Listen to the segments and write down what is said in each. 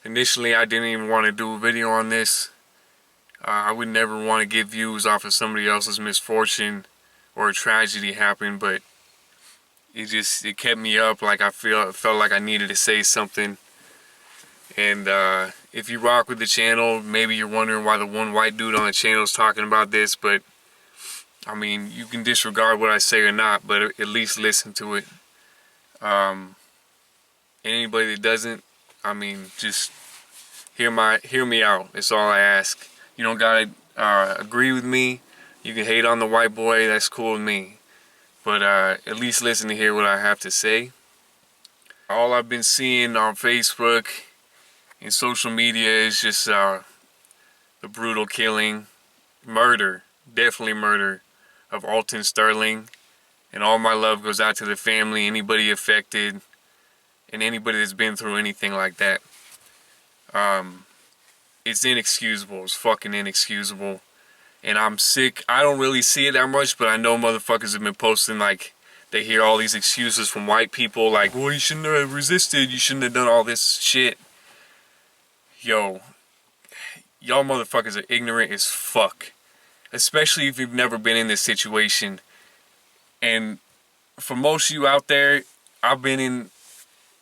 Initially, I didn't even want to do a video on this. I would never want to get views off of somebody else's misfortune or a tragedy happen, but it kept me up. Like felt like I needed to say something. And if you rock with the channel, maybe you're wondering why the one white dude on the channel is talking about this, but I mean, you can disregard what I say or not, but at least listen to it. And anybody that doesn't, I mean, just hear me out. That's all I ask. You don't gotta agree with me. You can hate on the white boy. That's cool with me. But at least listen to hear what I have to say. All I've been seeing on Facebook and social media is just the brutal killing, murder, definitely murder of Alton Sterling. And all my love goes out to the family, anybody affected, and anybody that's been through anything like that. It's inexcusable. It's fucking inexcusable. And I'm sick. I don't really see it that much, but I know motherfuckers have been posting, like, they hear all these excuses from white people, like, well, you shouldn't have resisted, you shouldn't have done all this shit. Yo, y'all motherfuckers are ignorant as fuck. Especially if you've never been in this situation. And for most of you out there, I've been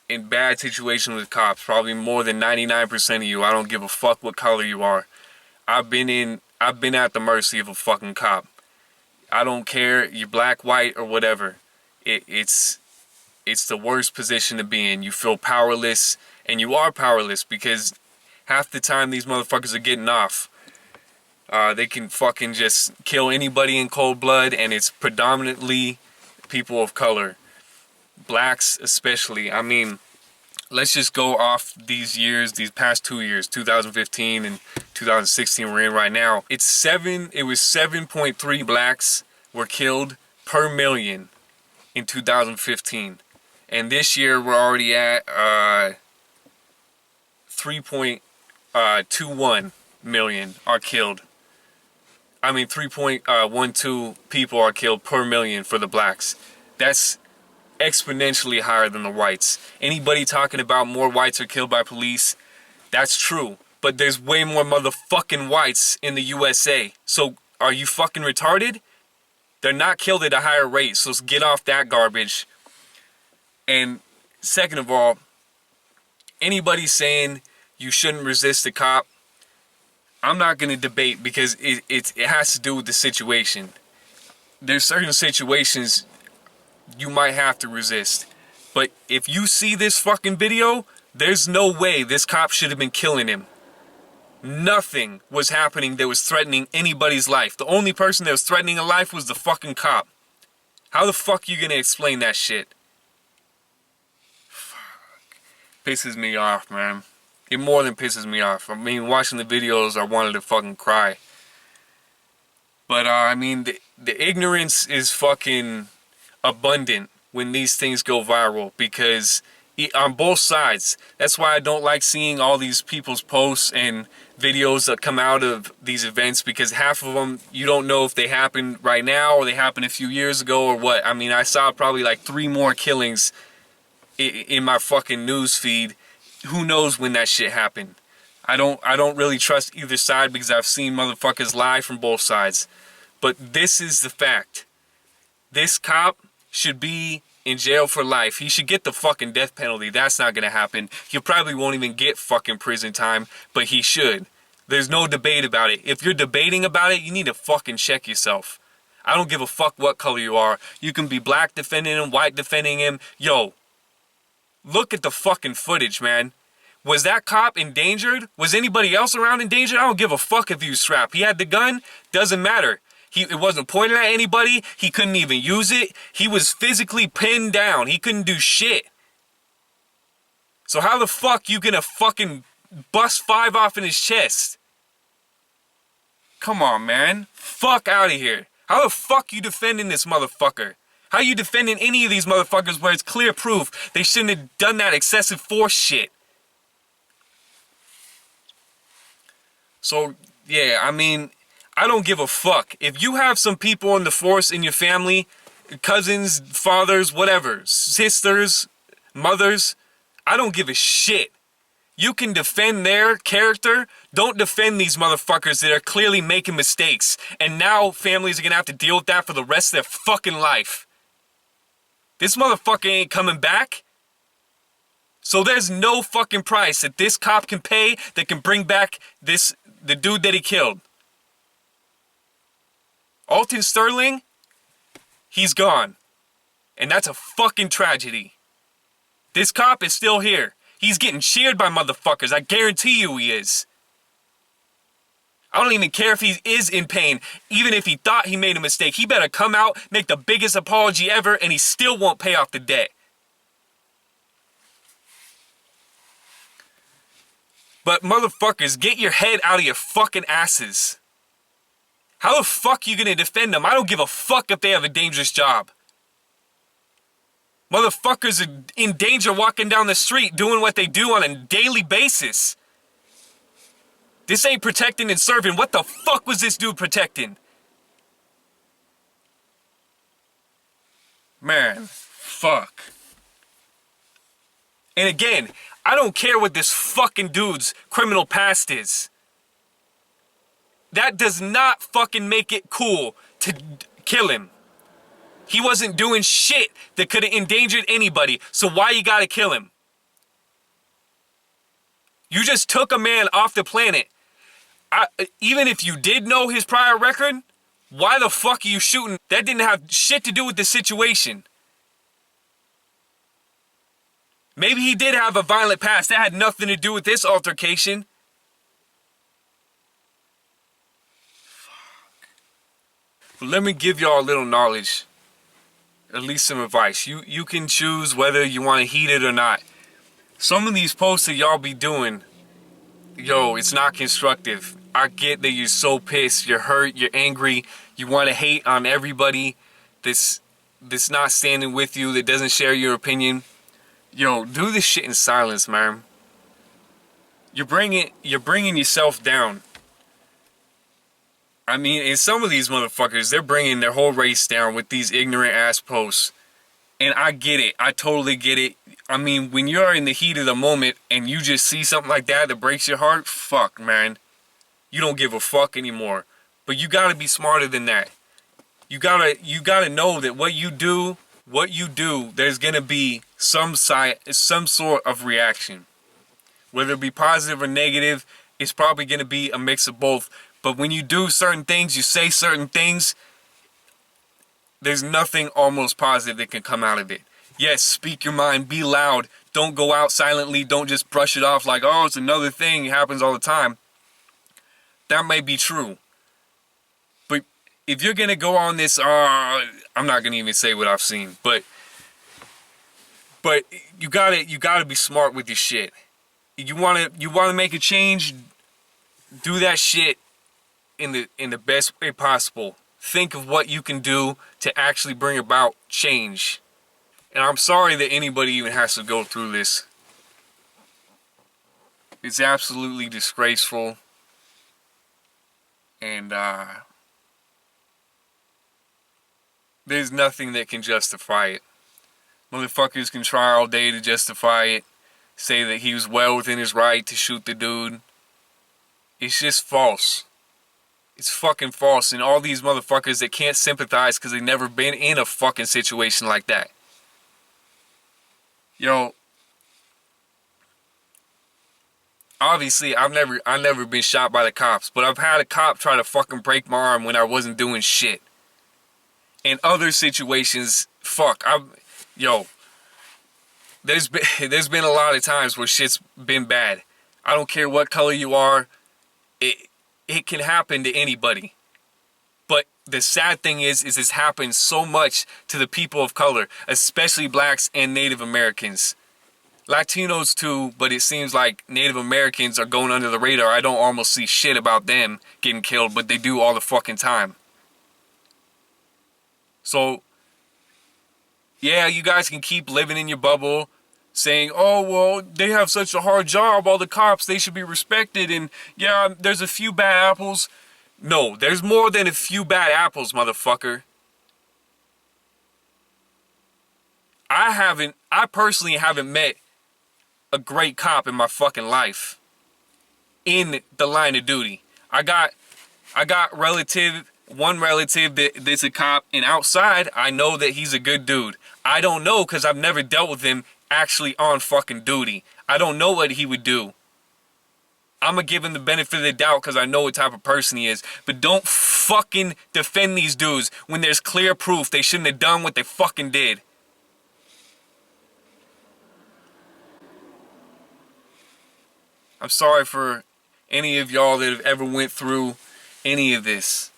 in bad situations with cops. Probably more than 99% of you. I don't give a fuck what color you are. I've been at the mercy of a fucking cop. I don't care, you're black, white, or whatever. It's the worst position to be in. You feel powerless, and you are powerless because half the time these motherfuckers are getting off. They can fucking just kill anybody in cold blood, and it's predominantly people of color. Blacks especially. I mean, let's just go off these years, these past 2 years, 2015 and 2016 we're in right now. It was 7.3 blacks were killed per million in 2015. And this year we're already at 3.21 million are killed. I mean 3.12 people are killed per million for the blacks. That's exponentially higher than the whites. Anybody talking about more whites are killed by police, that's true. But there's way more motherfucking whites in the USA. So are you fucking retarded? They're not killed at a higher rate, so let's get off that garbage. And second of all, anybody saying you shouldn't resist a cop, I'm not going to debate because it has to do with the situation. There's certain situations you might have to resist. But if you see this fucking video, there's no way this cop should have been killing him. Nothing was happening that was threatening anybody's life. The only person that was threatening a life was the fucking cop. How the fuck you gonna explain that shit? Fuck. Pisses me off, man. It more than pisses me off. I mean, watching the videos, I wanted to fucking cry. But, I mean, the ignorance is fucking abundant when these things go viral, because on both sides. That's why I don't like seeing all these people's posts and videos that come out of these events, because half of them you don't know if they happened right now or they happened a few years ago or what. I mean, I saw probably like 3 more killings in my fucking news feed. Who knows when that shit happened? I don't really trust either side because I've seen motherfuckers lie from both sides. But this is the fact. This cop should be in jail for life. He should get the fucking death penalty. That's not gonna happen. He probably won't even get fucking prison time, but he should. There's no debate about it. If you're debating about it, you need to fucking check yourself. I don't give a fuck what color you are. You can be black defending him, white defending him. Yo, look at the fucking footage, man. Was that cop endangered? Was anybody else around endangered? I don't give a fuck if he was strapped. He had the gun. Doesn't matter. It wasn't pointing at anybody. He couldn't even use it. He was physically pinned down. He couldn't do shit. So how the fuck you gonna fucking bust 5 off in his chest? Come on, man. Fuck out of here. How the fuck you defending this motherfucker? How you defending any of these motherfuckers where it's clear proof they shouldn't have done that excessive force shit? So, yeah, I mean, I don't give a fuck. If you have some people in the force in your family, cousins, fathers, whatever, sisters, mothers, I don't give a shit. You can defend their character. Don't defend these motherfuckers that are clearly making mistakes. And now families are gonna have to deal with that for the rest of their fucking life. This motherfucker ain't coming back. So there's no fucking price that this cop can pay that can bring back the dude that he killed. Alton Sterling, he's gone. And that's a fucking tragedy. This cop is still here. He's getting cheered by motherfuckers. I guarantee you he is. I don't even care if he is in pain. Even if he thought he made a mistake, he better come out, make the biggest apology ever, and he still won't pay off the debt. But motherfuckers, get your head out of your fucking asses. How the fuck you gonna defend them? I don't give a fuck if they have a dangerous job. Motherfuckers are in danger walking down the street doing what they do on a daily basis. This ain't protecting and serving. What the fuck was this dude protecting? Man, fuck. And again, I don't care what this fucking dude's criminal past is. That does not fucking make it cool to kill him. He wasn't doing shit that could have endangered anybody, so why you gotta kill him? You just took a man off the planet. Even if you did know his prior record, why the fuck are you shooting? That didn't have shit to do with the situation. Maybe he did have a violent past. That had nothing to do with this altercation. Fuck. But let me give y'all a little knowledge. At least some advice. You can choose whether you want to heed it or not. Some of these posts that y'all be doing, yo, it's not constructive. I get that you're so pissed, you're hurt, you're angry, you want to hate on everybody that's not standing with you, that doesn't share your opinion. Yo, do this shit in silence, man. You're bringing yourself down. I mean, and some of these motherfuckers, they're bringing their whole race down with these ignorant ass posts. And I get it. I totally get it. I mean, when you're in the heat of the moment and you just see something like that breaks your heart, fuck, man. You don't give a fuck anymore. But you gotta be smarter than that. You gotta know that what you do, there's gonna be some sort of reaction. Whether it be positive or negative, it's probably gonna be a mix of both. But when you do certain things, you say certain things, there's nothing almost positive that can come out of it. Yes, speak your mind, be loud. Don't go out silently. Don't just brush it off like, oh, it's another thing. It happens all the time. That may be true. But if you're going to go on this, I'm not going to even say what I've seen. But you gotta be smart with your shit. You wanna make a change, do that shit in the best way possible. Think of what you can do to actually bring about change. And I'm sorry that anybody even has to go through this. It's absolutely disgraceful. And there's nothing that can justify it. Motherfuckers can try all day to justify it. Say that he was well within his right to shoot the dude. It's just false. It's fucking false. And all these motherfuckers that can't sympathize because they've never been in a fucking situation like that. Yo, obviously I've never been shot by the cops, but I've had a cop try to fucking break my arm when I wasn't doing shit. In other situations, there's been a lot of times where shit's been bad. I don't care what color you are. It can happen to anybody. But the sad thing is this happens so much to the people of color, especially blacks and Native Americans. Latinos too, but it seems like Native Americans are going under the radar. I don't almost see shit about them getting killed, but they do all the fucking time. So, yeah, you guys can keep living in your bubble, saying, oh, well, they have such a hard job, all the cops, they should be respected, and yeah, there's a few bad apples. No, there's more than a few bad apples, motherfucker. I personally haven't met a great cop in my fucking life in the line of duty. I got one relative that's a cop, and outside I know that he's a good dude. I don't know because I've never dealt with him actually on fucking duty. I don't know what he would do. I'm gonna give him the benefit of the doubt because I know what type of person he is. But don't fucking defend these dudes when there's clear proof they shouldn't have done what they fucking did. I'm sorry for any of y'all that have ever went through any of this.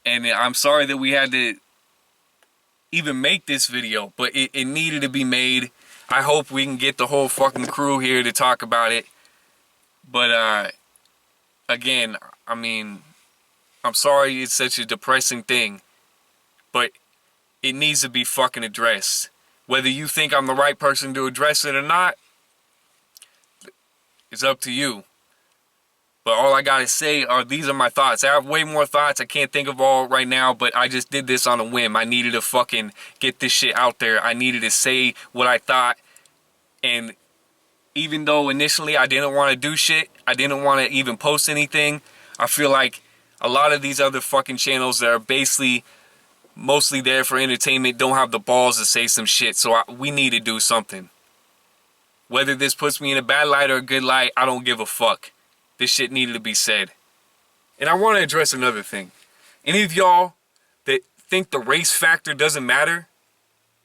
And I'm sorry that we had to even make this video, but it needed to be made. I hope we can get the whole fucking crew here to talk about it. But, again, I mean, I'm sorry it's such a depressing thing, but it needs to be fucking addressed. Whether you think I'm the right person to address it or not, it's up to you. But all I gotta say are these are my thoughts. I have way more thoughts. I can't think of all right now, but I just did this on a whim. I needed to fucking get this shit out there. I needed to say what I thought. And even though initially I didn't want to do shit, I didn't want to even post anything, I feel like a lot of these other fucking channels that are basically mostly there for entertainment don't have the balls to say some shit. So we need to do something. Whether this puts me in a bad light or a good light, I don't give a fuck. This shit needed to be said. And I want to address another thing. Any of y'all that think the race factor doesn't matter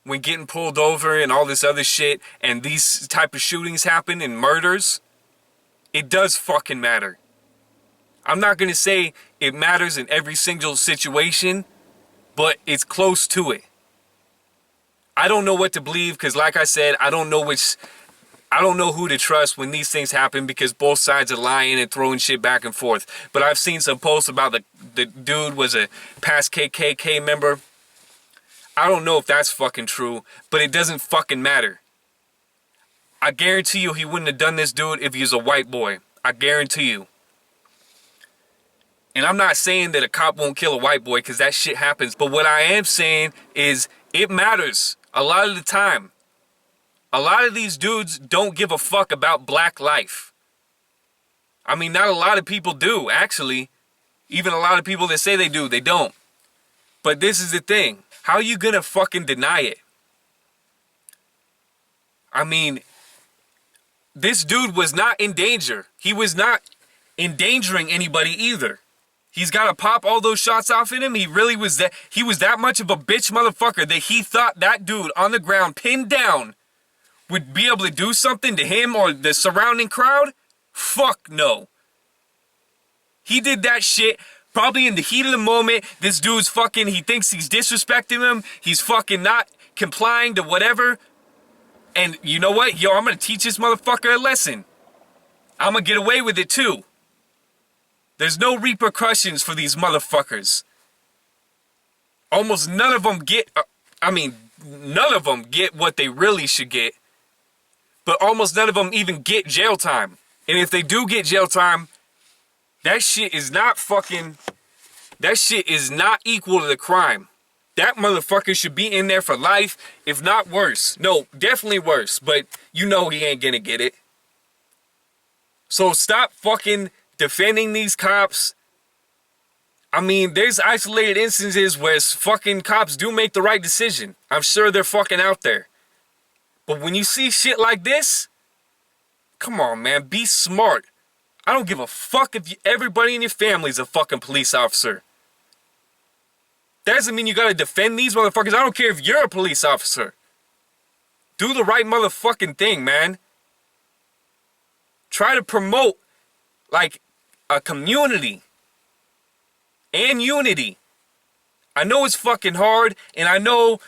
when getting pulled over and all this other shit and these type of shootings happen and murders, it does fucking matter. I'm not going to say it matters in every single situation, but it's close to it. I don't know what to believe because like I said, I don't know who to trust when these things happen because both sides are lying and throwing shit back and forth. But I've seen some posts about the dude was a past KKK member. I don't know if that's fucking true, but it doesn't fucking matter. I guarantee you he wouldn't have done this dude if he was a white boy. I guarantee you. And I'm not saying that a cop won't kill a white boy because that shit happens. But what I am saying is it matters a lot of the time. A lot of these dudes don't give a fuck about black life. I mean, not a lot of people do, actually. Even a lot of people that say they do, they don't. But this is the thing. How are you gonna fucking deny it? I mean, this dude was not in danger. He was not endangering anybody either. He's got to pop all those shots off in him. He really was that. He was that much of a bitch motherfucker that he thought that dude on the ground, pinned down, would be able to do something to him or the surrounding crowd? Fuck no. He did that shit probably in the heat of the moment. This dude's fucking, he thinks he's disrespecting him. He's fucking not complying to whatever. And you know what? Yo, I'm going to teach this motherfucker a lesson. I'm going to get away with it too. There's no repercussions for these motherfuckers. Almost none of them get, none of them get what they really should get. But almost none of them even get jail time. And if they do get jail time, that shit is not equal to the crime. That motherfucker should be in there for life, if not worse. No, definitely worse, but you know he ain't gonna get it. So stop fucking defending these cops. I mean, there's isolated instances where fucking cops do make the right decision. I'm sure they're fucking out there. But when you see shit like this, come on, man, be smart. I don't give a fuck if everybody in your family's a fucking police officer. That doesn't mean you gotta defend these motherfuckers. I don't care if you're a police officer. Do the right motherfucking thing, man. Try to promote, like, a community and unity. I know it's fucking hard, and I know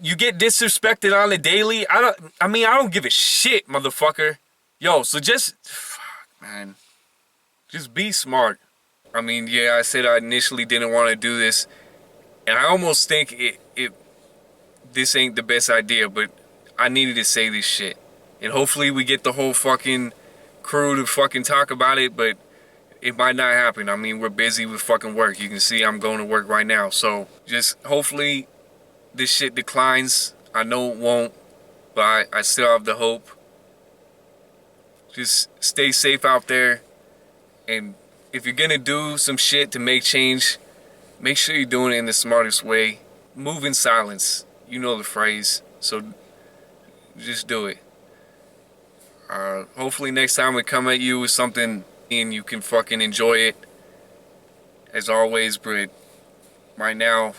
you get disrespected on the daily. I don't give a shit, motherfucker. Yo, so just, man, just be smart. I mean, yeah, I said I initially didn't want to do this, and I almost think this ain't the best idea, but I needed to say this shit. And hopefully we get the whole fucking crew to fucking talk about it, but it might not happen. I mean, we're busy with fucking work. You can see I'm going to work right now. So just hopefully this shit declines. I know it won't, but I still have the hope. Just stay safe out there. And if you're gonna do some shit to make change, make sure you're doing it in the smartest way. Move in silence. You know the phrase. So just do it. Hopefully next time we come at you with something and you can fucking enjoy it. As always, but right now,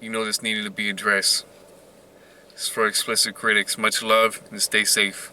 you know this needed to be addressed. It's for explicit critics. Much love and stay safe.